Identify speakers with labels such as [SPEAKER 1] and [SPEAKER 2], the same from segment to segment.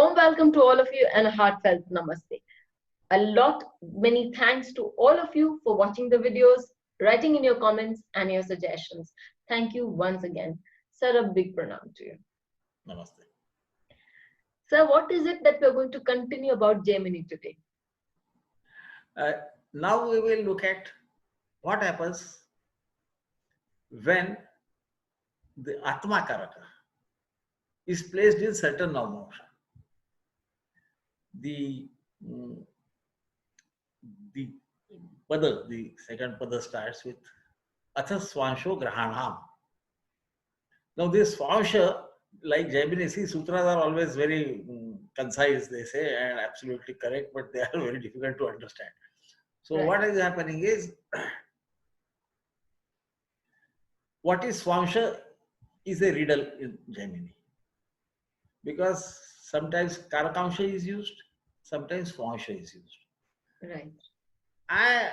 [SPEAKER 1] warm welcome to all of you and a heartfelt namaste. Many thanks to all of you for watching the videos, writing in your comments and your suggestions. Thank you once again. Sir, a big pranam to you.
[SPEAKER 2] Namaste.
[SPEAKER 1] Sir, what is it that we're going to continue about Gemini today?
[SPEAKER 2] Now we will look at what happens when the Atma Karaka is placed in certain Navamsha. The pada, the second pada starts with Atha Swansho Grahanam. Now this Swansha, like Gemini, sutras are always very concise, they say, and absolutely correct, but they are very difficult to understand. So
[SPEAKER 1] Right.
[SPEAKER 2] what is happening is, what is Swansha is a riddle in Gemini. Because sometimes Karakansha is used, sometimes Swansha is used.
[SPEAKER 1] Right.
[SPEAKER 2] I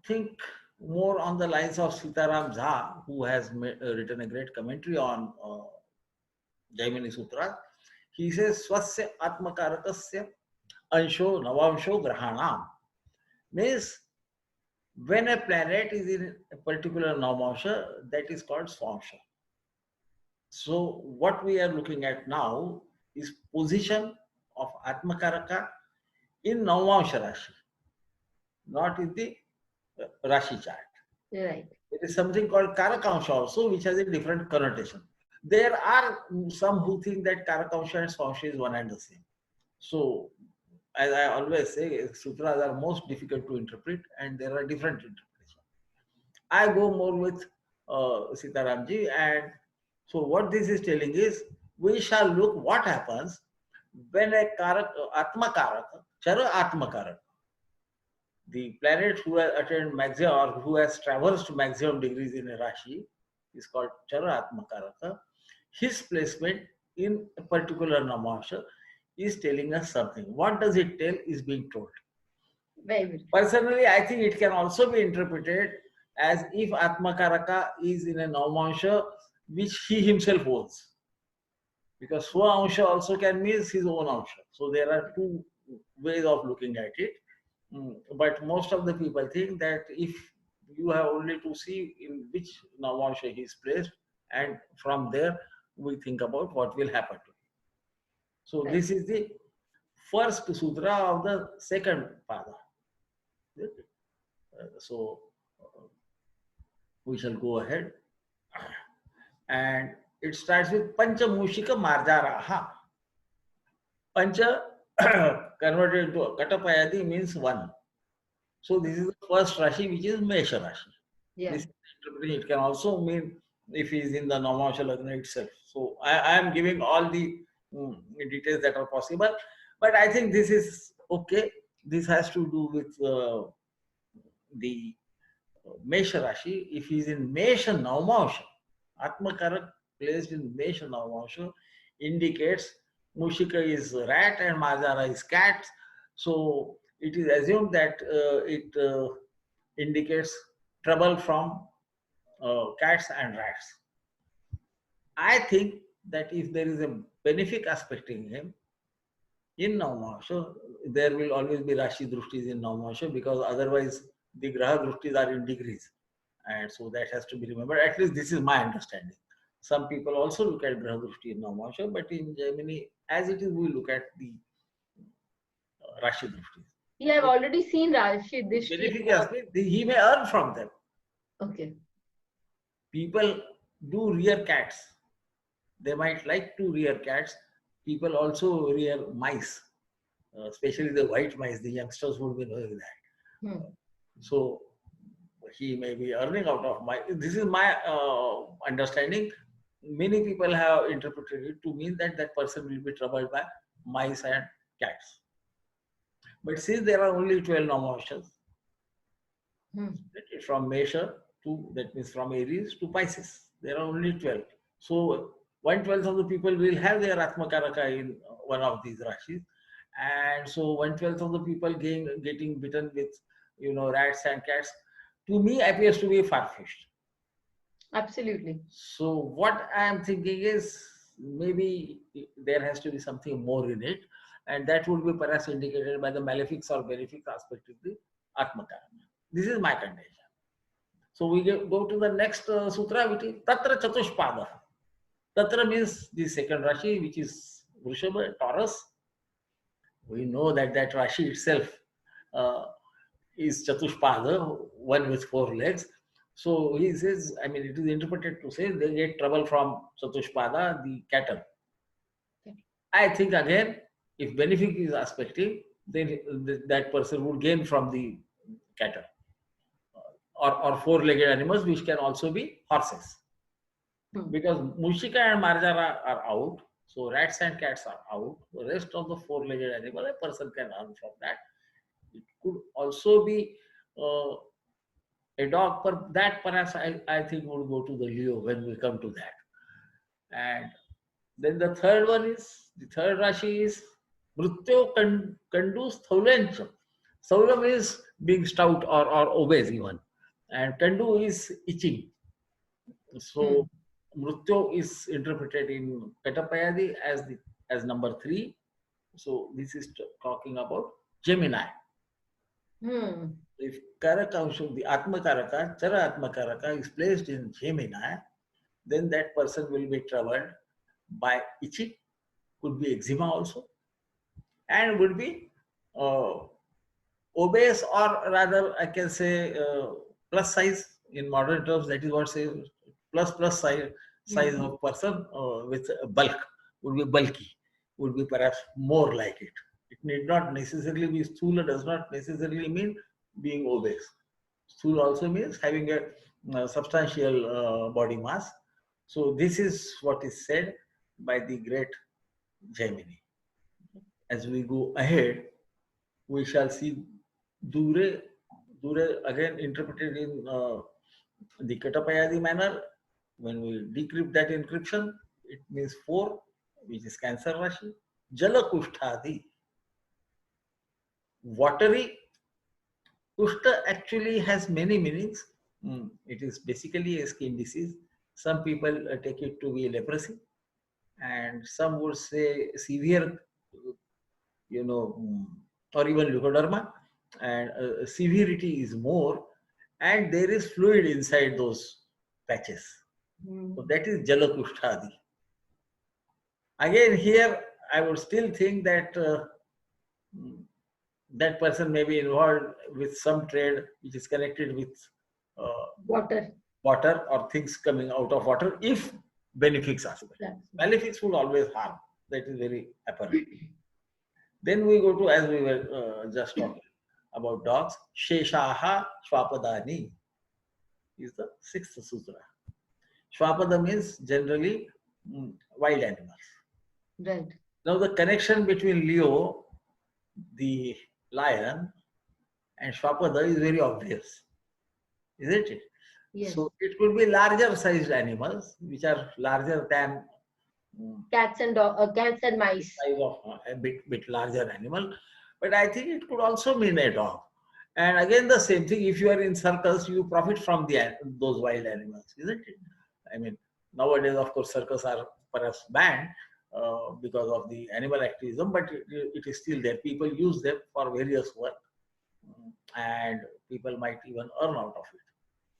[SPEAKER 2] think more on the lines of Sitaram Jha, who has written a great commentary on Jaimini Sutra. He says, Swasya Atmakarakasya Ansho Navamsho Grahanam. Means when a planet is in a particular Navamsha, that is called Swansha. So what we are looking at now is position of Atmakaraka in Navamsha Rashi, not in the Rashi chart.
[SPEAKER 1] Right.
[SPEAKER 2] There is something called Karakansha also, which has a different connotation. There are some who think that Karakansha and Swansha is one and the same. So, as I always say, sutras are most difficult to interpret and there are different interpretations. I go more with Sitaramji, and so what this is telling is, we shall look what happens when a Atma Karaka, Chara Atma Karaka, the planet who has attained maximum or who has traversed maximum degrees in a Rashi is called Chara Atma Karaka. His placement in a particular Namasha is telling us something. What does it tell is being told.
[SPEAKER 1] Very good.
[SPEAKER 2] Personally, I think it can also be interpreted as if Atma Karaka is in a Navamsha which he himself owns. Because Swa-Ansha also can mean his own Ansha. So there are two ways of looking at it. But most of the people think that if you have only to see in which Navamsha he is placed, and from there we think about what will happen to him. So
[SPEAKER 1] Right.
[SPEAKER 2] this is the first sutra of the second pada. So we shall go ahead. And it starts with Pancha Mushika Marjaraha. Pancha converted into Katapayadi means one. So this is the first Rashi, which is Mesha Rashi.
[SPEAKER 1] Yeah.
[SPEAKER 2] This interpretation, it can also mean if he is in the Navamsha Lagna itself. So I am giving all the details that are possible, but I think this is okay. This has to do with the Mesha Rashi. If he is in Mesha Navamsha, Atmakarak placed in Mesha Navamsha indicates Mushika is rat and Majara is cat. So it is assumed that it indicates trouble from cats and rats. I think that if there is a benefic aspect in him, in Navamsha, there will always be Rashi Drushtis in Navamsha, because otherwise the Graha Drushtis are in degrees. And so that has to be remembered. At least this is my understanding. Some people also look at Graha Drushti in Navamsha, but in Gemini, as it is, we look at the Rashi Drushtis.
[SPEAKER 1] Yeah, I've already seen Rashi Dishti.
[SPEAKER 2] Benefic aspect, he may earn from them.
[SPEAKER 1] Okay.
[SPEAKER 2] People do rear cats. They might like to rear cats. People also rear mice, especially the white mice. The youngsters would be knowing that. So he may be earning out of mice. This is my understanding. Many people have interpreted it to mean that that person will be troubled by mice and cats. But since there are only 12 Navamshas, from Mesha to, that means from Aries to Pisces, there are only 12. So 1/12 of the people will have their Atmakaraka in one of these Rashis. And so 1/12 of the people getting bitten with, rats and cats, to me appears to be far-fetched.
[SPEAKER 1] Absolutely.
[SPEAKER 2] So what I am thinking is, maybe there has to be something more in it. and that would be perhaps indicated by the malefics or benefic aspect of the Atmakaraka. This is my contention. So we go to the next sutra, which is Tatra Chatushpada. Tatra means the second Rashi, which is Vrishabha, Taurus. We know that that Rashi itself is Chatushpada, one with 4 legs. So he says, I mean, it is interpreted to say they get trouble from Chatushpada, the cattle. I think again, if benefic is aspective, then that person would gain from the cattle. Or 4-legged animals, which can also be horses. Because Mushika and Marjara are out, so rats and cats are out. The rest of the 4-legged animal, a person can earn from that. It could also be a dog, but that perhaps I think would go to the Leo when we come to that. And then the third Rashi is Mrityo Kandu Staulancha. Staulam is being stout or obese even. And Kandu is itching. So Mrityo is interpreted in Katapayadi as number 3. So this is talking about Gemini. If Karaka, the Atmakaraka, Chara Atmakaraka is placed in Gemini, then that person will be troubled by itching, could be eczema also, and would be obese, or rather I can say plus size in modern terms. That is what say plus size of person with bulk, would be bulky, would be perhaps more like it. It need not necessarily be sthula, does not necessarily mean being obese. Sthula also means having a substantial body mass. So this is what is said by the great Jaimini. As we go ahead, we shall see Dure again interpreted in the Katapayadi manner. When we decrypt that encryption, it means 4, which is Cancer Rashi. Jala Kushtadi. Watery. Kushta actually has many meanings. It is basically a skin disease. Some people take it to be leprosy, and some would say severe, or even leukoderma, and severity is more, and there is fluid inside those patches. So that is Jalakushtadi. Again, here I would still think that that person may be involved with some trade which is connected with water or things coming out of water, if benefics aspect. Malefics will always harm. That is very apparent. Then we go to, as we were just talking about dogs, Sheshaha Shwapadani is the 6th sutra. Shwapada means generally wild animals.
[SPEAKER 1] Right.
[SPEAKER 2] Now the connection between Leo, the lion, and Shwapada is very obvious, isn't it?
[SPEAKER 1] Yes.
[SPEAKER 2] So it could be larger sized animals, which are larger than
[SPEAKER 1] cats and mice.
[SPEAKER 2] Size of a bit larger animal, but I think it could also mean a dog. And again, the same thing. If you are in circus, you profit from those wild animals, isn't it? I mean, nowadays, of course, circus are perhaps banned because of the animal activism, but it is still there. People use them for various work, and people might even earn out of it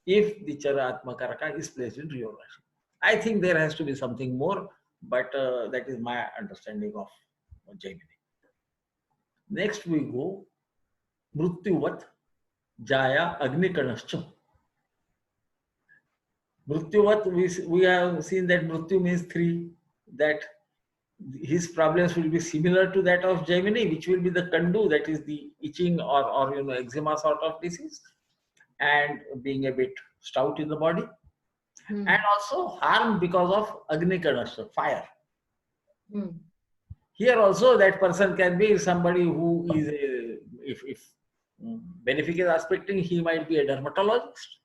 [SPEAKER 2] if the Chara Atmakaraka is placed in Rio Rashi. I think there has to be something more, but that is my understanding of Jaimini. Next we go Mrityuvat Jaya Agnikanascha. Mrityuvat, we have seen that Mrityu means 3, that his problems will be similar to that of Jaimini, which will be the Kandu, that is the itching or eczema sort of disease, and being a bit stout in the body. And also harm because of Agnikanasha, fire. Here also that person can be somebody who is, if benefic is aspecting, he might be a dermatologist.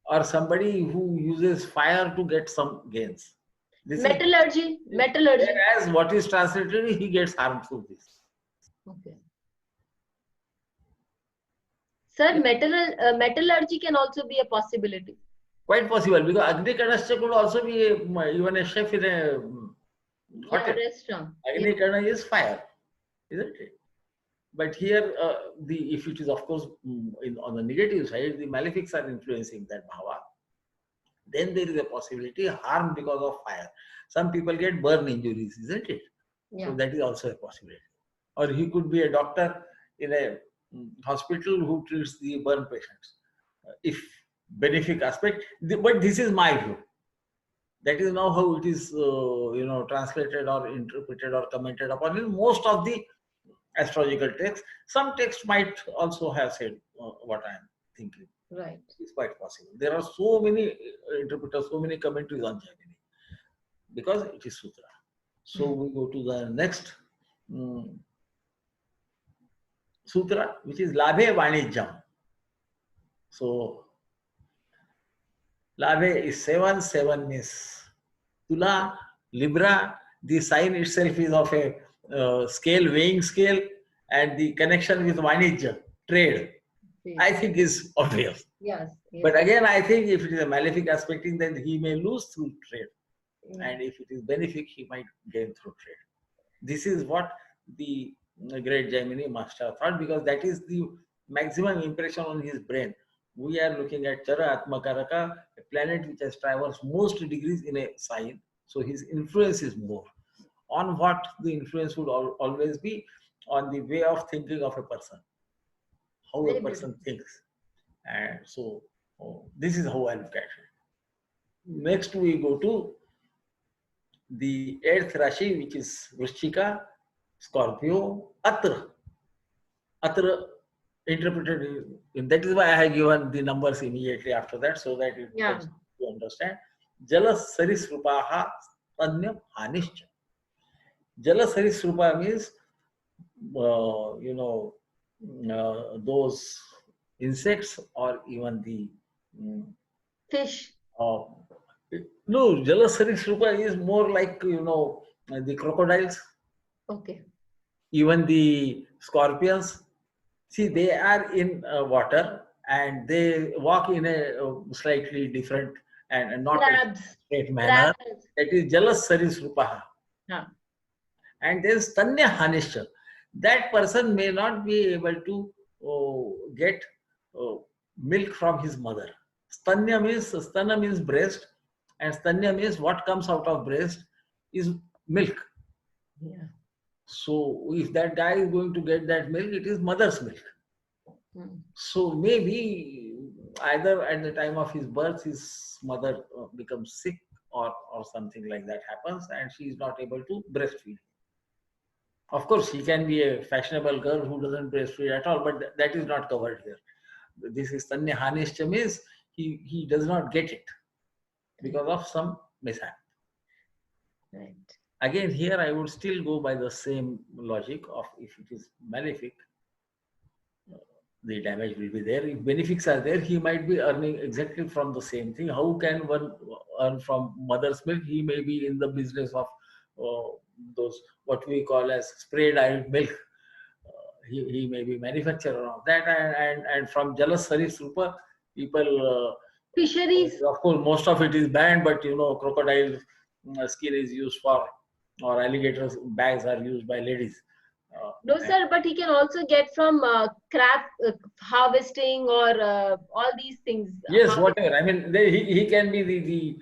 [SPEAKER 2] Or somebody who uses fire to get some gains.
[SPEAKER 1] Metallurgy.
[SPEAKER 2] Whereas what is translated, he gets harmed through this.
[SPEAKER 1] Okay. Sir, metallurgy can also be a possibility.
[SPEAKER 2] Quite possible, because Agnikanascha could also be even a chef in a
[SPEAKER 1] Yeah,
[SPEAKER 2] Hotel.
[SPEAKER 1] restaurant.
[SPEAKER 2] Agni
[SPEAKER 1] Yeah.
[SPEAKER 2] Karna is fire, isn't it? But here, if it is of course on the negative side, the malefics are influencing that bhava. Then there is a possibility harm because of fire. Some people get burn injuries, isn't it? So
[SPEAKER 1] Yeah.
[SPEAKER 2] that is also a possibility. Or he could be a doctor in a hospital who treats the burn patients. If benefic aspect, but this is my view. That is now how it is, translated or interpreted or commented upon in most of the astrological texts. Some texts might also have said what I am thinking.
[SPEAKER 1] Right.
[SPEAKER 2] It's quite possible. There are so many interpreters, so many commentaries on Gemini because it is Sutra. So we go to the next um, Sutra, which is Labhe Vanijam. So Labhe is 7, 7 means Tula, Libra. The sign itself is of a scale, weighing scale, and the connection with Vanijja, trade, I think is obvious.
[SPEAKER 1] Yes.
[SPEAKER 2] But again, I think if it is a malefic aspecting, then he may lose through trade.
[SPEAKER 1] Yeah.
[SPEAKER 2] And if it is benefic, he might gain through trade. This is what the great Gemini master thought, because that is the maximum impression on his brain. We are looking at Chara Atmakaraka, a planet which has traversed most degrees in a sign. So his influence is more. On what the influence would always be? On the way of thinking of a person, how
[SPEAKER 1] Very
[SPEAKER 2] a person
[SPEAKER 1] beautiful.
[SPEAKER 2] thinks. And so this is how I look at it. Next, we go to the 8th Rashi, which is Vrishchika, Scorpio, Atra. Atra interpreted, that is why I have given the numbers immediately after that, so that it
[SPEAKER 1] Yeah.
[SPEAKER 2] helps you understand. Jalas Sarisrupaha Tanyam Hanishcha. Jalas Sarisrupa means, those insects or even the
[SPEAKER 1] Fish.
[SPEAKER 2] uh, no, Jalasarishrupa is more like, the crocodiles,
[SPEAKER 1] Okay.
[SPEAKER 2] even the scorpions. See, they are in water and they walk in a slightly different and not a
[SPEAKER 1] Crabs.
[SPEAKER 2] straight manner.
[SPEAKER 1] Crabs.
[SPEAKER 2] That is Jalasarishrupa.
[SPEAKER 1] Yeah.
[SPEAKER 2] And then Stanya Hanishcha. That person may not be able to get milk from his mother. Stana means breast, and Stanya means what comes out of breast is milk.
[SPEAKER 1] Yeah.
[SPEAKER 2] So if that guy is going to get that milk, it is mother's milk. So maybe either at the time of his birth, his mother becomes sick or something like that happens, and she is not able to breastfeed. Of course, he can be a fashionable girl who doesn't breastfeed at all, but that is not covered here. This is Tanya Hanishcha means he does not get it because of some mishap.
[SPEAKER 1] Right.
[SPEAKER 2] Again, here I would still go by the same logic of if it is malefic, the damage will be there. If benefics are there, he might be earning exactly from the same thing. How can one earn from mother's milk? He may be in the business of those what we call as spray dyed milk. He may be manufacturer of that, and from Jalas Sarisrupa, people,
[SPEAKER 1] Fisheries.
[SPEAKER 2] of course, most of it is banned, but crocodile skin is used for, or alligator bags are used by ladies.
[SPEAKER 1] No, sir, but he can also get from crab harvesting or all these things.
[SPEAKER 2] Yes, whatever. I mean, he can be the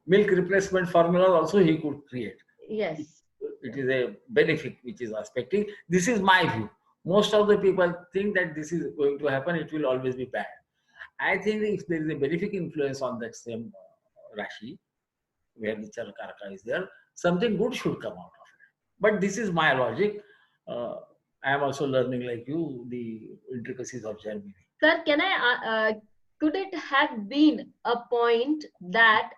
[SPEAKER 2] milk replacement formula also he could create.
[SPEAKER 1] Yes.
[SPEAKER 2] It is a benefit which is aspecting. This is my view. Most of the people think that this is going to happen, it will always be bad. I think if there is a benefic influence on that same Rashi, where the Charakaraka is there, something good should come out of it. But this is my logic. I am also learning like you the intricacies of Germany.
[SPEAKER 1] Sir, can I? Could it have been a point that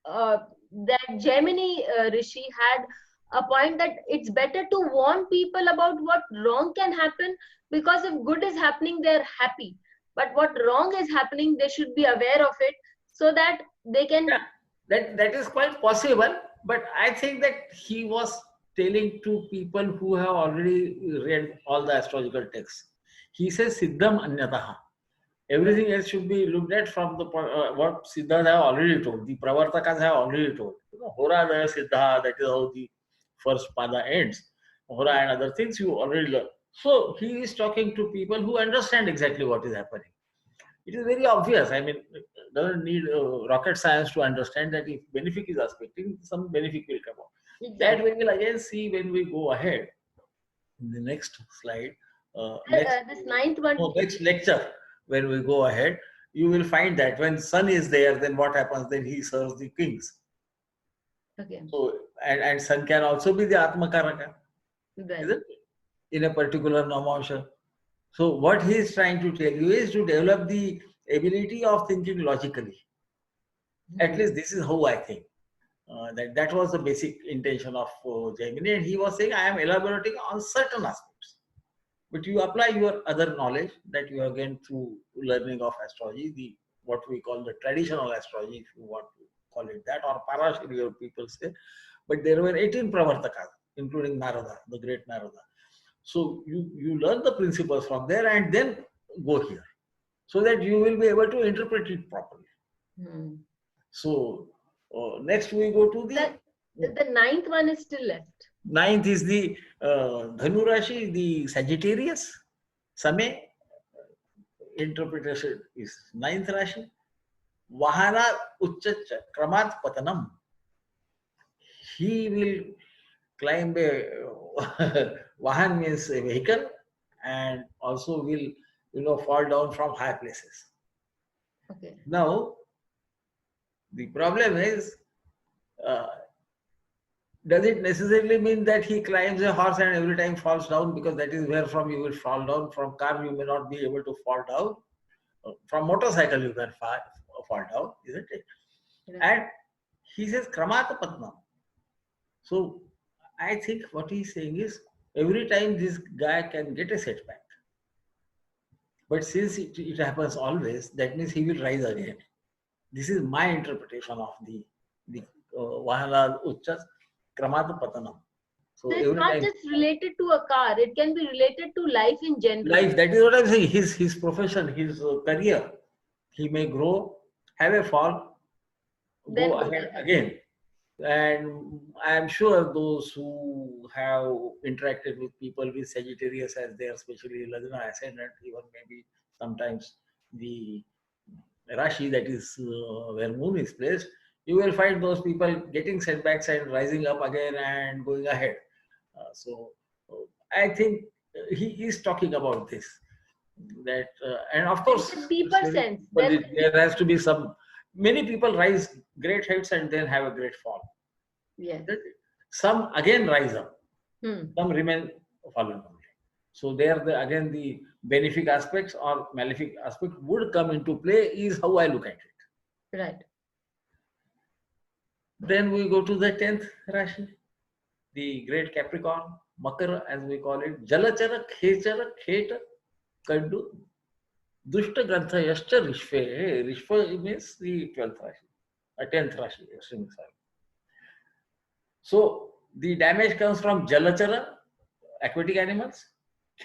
[SPEAKER 1] that Gemini Rishi had a point that it's better to warn people about what wrong can happen, because if good is happening, they're happy. But what wrong is happening, they should be aware of it so that they can.
[SPEAKER 2] Yeah, that is quite possible. But I think that he was telling to people who have already read all the astrological texts. He says Siddham Anyataha. Everything else should be looked at from the what Siddhas have already told, the Pravartakas have already told. Hora Daya Siddha, that is how the first pada ends. Hora and other things you already learn. So he is talking to people who understand exactly what is happening. It is very obvious. I mean, it doesn't need rocket science to understand that if benefic is aspecting, some benefic will come out. That we will again see when we go ahead. In the next slide,
[SPEAKER 1] This ninth one.
[SPEAKER 2] next lecture, when we go ahead, you will find that when sun is there, then what happens? Then he serves the kings.
[SPEAKER 1] Okay.
[SPEAKER 2] So, and sun can also be the Atmakaraka,
[SPEAKER 1] Well,
[SPEAKER 2] isn't it? In a particular Namansha. So, what he is trying to tell you is to develop the ability of thinking logically. At least this is how I think. That was the basic intention of Jaimini, and he was saying, I am elaborating on certain aspects. But you apply your other knowledge that you have gained through learning of astrology, the what we call the traditional astrology, if you want to call it that, or Parashariya people say. But there were 18 Pravartakas, including Narada, the great Narada. So you learn the principles from there and then go here, so that you will be able to interpret it properly. So next we go to
[SPEAKER 1] the ninth one is still left.
[SPEAKER 2] Ninth is the Dhanu Rashi, the Sagittarius. Same interpretation is ninth Rashi. Vahana Uchchacha Kramat Patanam. He will climb a Vahan means a vehicle, and also will fall down from high places.
[SPEAKER 1] Okay.
[SPEAKER 2] Now the problem is, does it necessarily mean that he climbs a horse and every time falls down, because that is where from you will fall down? From car you may not be able to fall down. From motorcycle you can fall down, isn't it? Yeah. And he says Kramata Patnam. So I think what he's saying is every time this guy can get a setback. But since it happens always, that means he will rise again. This is my interpretation of the Vahana Uchchas Kramata Patanam.
[SPEAKER 1] So it's not just related to a car, it can be related to life in general.
[SPEAKER 2] Life, that is what I'm saying. His profession, his career, he may grow, have a fall, then go ahead again. And I am sure those who have interacted with people with Sagittarius as their, especially Lagna ascendant, even maybe sometimes the Rashi, that is where moon is placed, you will find those people getting setbacks and rising up again and going ahead. So I think he is talking about this. That and of course,
[SPEAKER 1] in a deeper sense,
[SPEAKER 2] but there has to be some. Many people rise great heights and then have a great fall.
[SPEAKER 1] Yes.
[SPEAKER 2] Some again rise up. Some remain fallen. So there, again, the benefic aspects or malefic aspect would come into play, is how I look at it.
[SPEAKER 1] Right.
[SPEAKER 2] Then we go to the 10th Rashi, the great Capricorn, Makara as we call it, Jalachara, Khechara, Kheta, Kandu, Dushta Grantha, Yashcha, Rishve. Rishve means the 12th Rashi, 10th Rashi, extremely sorry. So the damage comes from Jalachara, aquatic animals.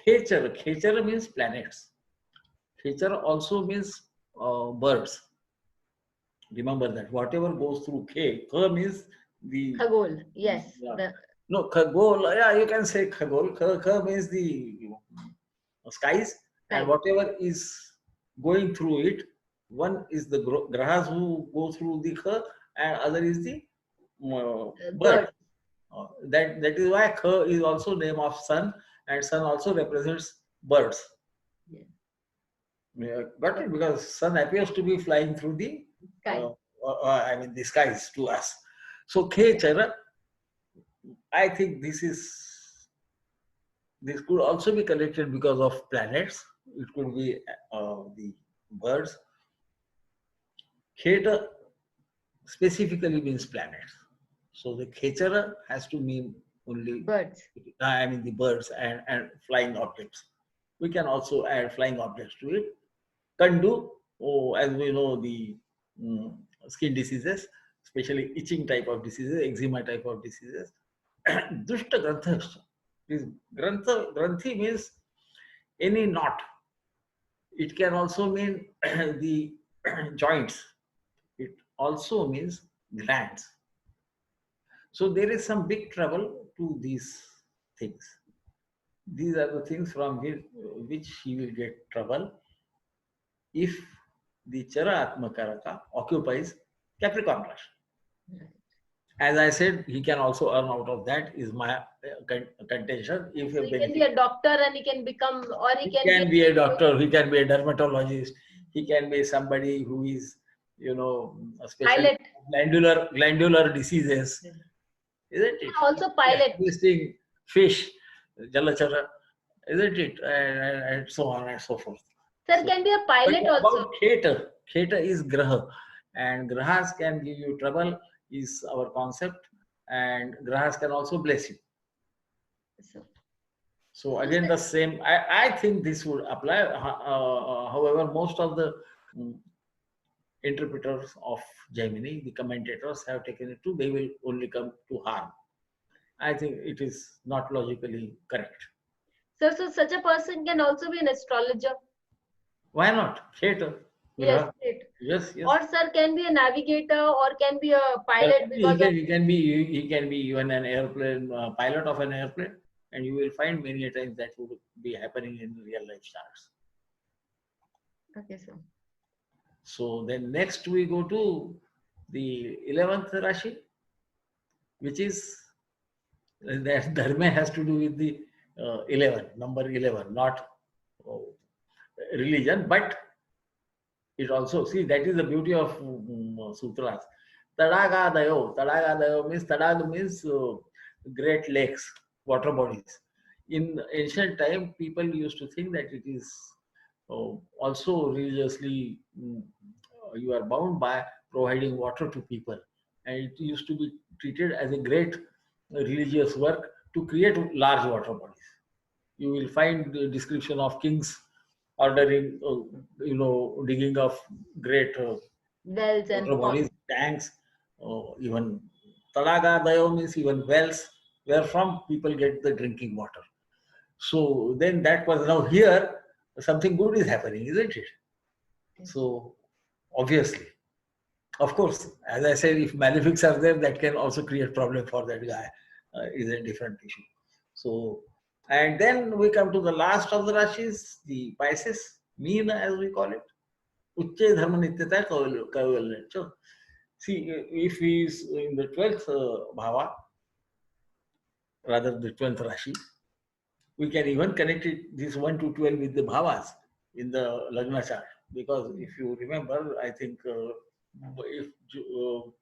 [SPEAKER 2] Khechara, Khechara means planets. Khechara also means birds. Remember that whatever goes through Kha means the
[SPEAKER 1] Khagol, yes.
[SPEAKER 2] No, Khagol, yeah, you can say Khagol. Kha means the skies, and whatever is going through it, one is the grahas who go through the Kha, and other is the bird. That is why Kha is also name of sun, and sun also represents birds. Yeah. Got it? Because sun appears to be flying through the the skies to us. So Khechara, I think this could also be connected because of planets. It could be the birds. Kheta specifically means planets. So the Khechara has to mean only
[SPEAKER 1] birds.
[SPEAKER 2] The birds and flying objects. We can also add flying objects to it. Kandu, as we know, the skin diseases, especially itching type of diseases, eczema type of diseases. Dushta Grantha. Granthi means any knot, It can also mean the joints. It also means glands. So there is some big trouble to these things. These are the things from which he will get trouble if the Chara Atmakaraka occupies Capricorn Rashi. As I said, he can also earn out of that, is my contention. If
[SPEAKER 1] So
[SPEAKER 2] a
[SPEAKER 1] he can be
[SPEAKER 2] benefit,
[SPEAKER 1] a doctor and he can become, or he
[SPEAKER 2] he
[SPEAKER 1] can
[SPEAKER 2] can be a doctor, he can be a dermatologist, he can be somebody who is, especially
[SPEAKER 1] pilot.
[SPEAKER 2] glandular diseases, isn't it?
[SPEAKER 1] Also
[SPEAKER 2] Yeah,
[SPEAKER 1] pilot.
[SPEAKER 2] harvesting fish, Jalachara, isn't it? And so on and so forth.
[SPEAKER 1] Sir
[SPEAKER 2] So,
[SPEAKER 1] can be a
[SPEAKER 2] but
[SPEAKER 1] pilot also.
[SPEAKER 2] about Kheta is Graha, and Grahas can give you trouble, is our concept, and Grahas can also bless you. So again, the same. I think this would apply. However, most of the mm, interpreters of Gemini, the commentators, have taken it to they will only come to harm. I think it is not logically correct.
[SPEAKER 1] So such a person can also be an astrologer.
[SPEAKER 2] Why not? Kheta.
[SPEAKER 1] Yes,
[SPEAKER 2] Graha.
[SPEAKER 1] it.
[SPEAKER 2] Yes, yes.
[SPEAKER 1] Or sir can be a navigator or can be a pilot because
[SPEAKER 2] He can be even an airplane pilot of an airplane, and you will find many times that would be happening in real life charts.
[SPEAKER 1] Okay, sir.
[SPEAKER 2] So then next we go to the 11th Rashi, which is that dharma has to do with the 11, number 11, not religion, but it also, see, that is the beauty of sutras. Tadaga dayo means, Tadaga means great lakes, water bodies. In ancient time, people used to think that it is also religiously, you are bound by providing water to people. And it used to be treated as a great religious work to create large water bodies. You will find the description of kings ordering, digging of great
[SPEAKER 1] Wells and
[SPEAKER 2] water bodies,
[SPEAKER 1] ponds.
[SPEAKER 2] tanks, even Talaga Dayo means even wells, where from people get the drinking water. So then that was, now here something good is happening, isn't it? So obviously, of course, as I said, if malefics are there, that can also create problem for that guy. Is a different issue. So, and then we come to the last of the Rashis, the Pisces, Meena as we call it. Ucche Dharma Nityata Kaivalya. So, see, if he is in the 12th Bhava, rather the 12th Rashi, we can even connect it, this 1 to 12 with the Bhavas in the Lagna chart. Because if you remember, I think if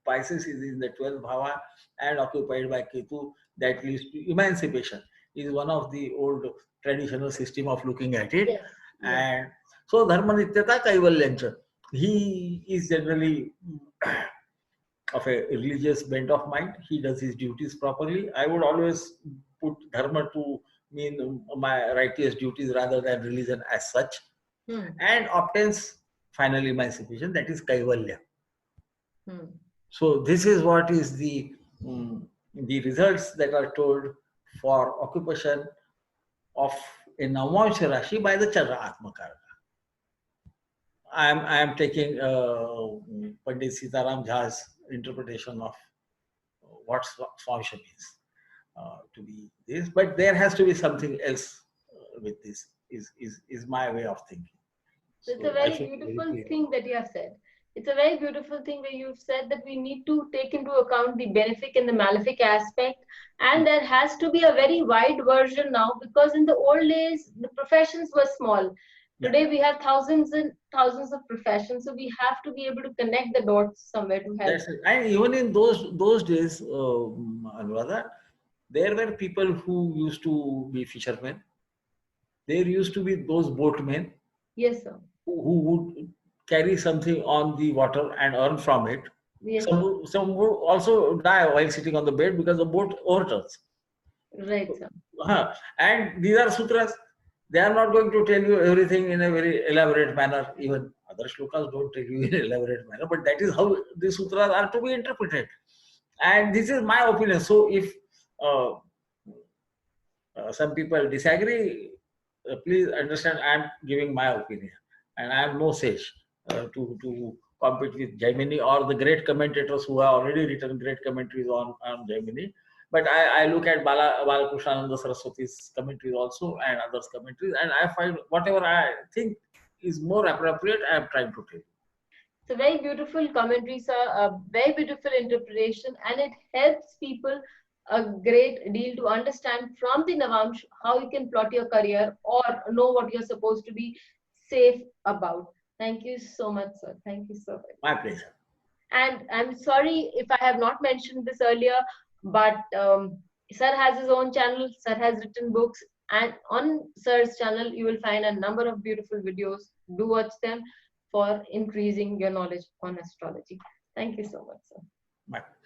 [SPEAKER 2] Pisces is in the 12th Bhava and occupied by Ketu, that leads to emancipation. Is one of the old traditional system of looking at it.
[SPEAKER 1] Yes.
[SPEAKER 2] And so Dharma Nityata Kaivalyancha. He is generally of a religious bent of mind. He does his duties properly. I would always put dharma to mean my righteous duties rather than religion as such, and obtains final emancipation, that is kaivalya. So this is what is the results that are told for occupation of a Navamsha Rashi by the Chandra Atmakaraka. I am taking Pandit Sitaram Jha's interpretation of what Swamsha means to be this, but there has to be something else with this. Is my way of thinking.
[SPEAKER 1] So it's a very beautiful thing that you have said. It's a very beautiful thing where you've said that we need to take into account the benefic and the malefic aspect, and there has to be a very wide version now, because in the old days the professions were small. Today we have thousands and thousands of professions, so we have to be able to connect the dots somewhere to help.
[SPEAKER 2] That's it. And even in those days, Anuradha, there were people who used to be fishermen. There used to be those boatmen.
[SPEAKER 1] Yes, sir.
[SPEAKER 2] Who would carry something on the water and earn from it.
[SPEAKER 1] Yes.
[SPEAKER 2] Some would also die while sitting on the bed because the boat overturns.
[SPEAKER 1] Right, sir.
[SPEAKER 2] And these are sutras. They are not going to tell you everything in a very elaborate manner. Even other shlokas don't tell you in an elaborate manner, but that is how the sutras are to be interpreted. And this is my opinion. So if some people disagree, please understand I am giving my opinion. and I am no sage to compete with Gemini or the great commentators who have already written great commentaries on Gemini. But I look at Balakrishnan Saraswati's commentaries also and others' commentaries, and I find whatever I think is more appropriate, I am trying to tell.
[SPEAKER 1] It's a very beautiful commentary, sir, a very beautiful interpretation, and it helps people a great deal to understand from the Navamsh how you can plot your career or know what you're supposed to be safe about. Thank you so much, sir. Thank you so much.
[SPEAKER 2] My pleasure.
[SPEAKER 1] And I'm sorry if I have not mentioned this earlier, but Sir has his own channel. Sir has written books, and on Sir's channel, you will find a number of beautiful videos. Do watch them for increasing your knowledge on astrology. Thank you so much, sir.
[SPEAKER 2] My pleasure.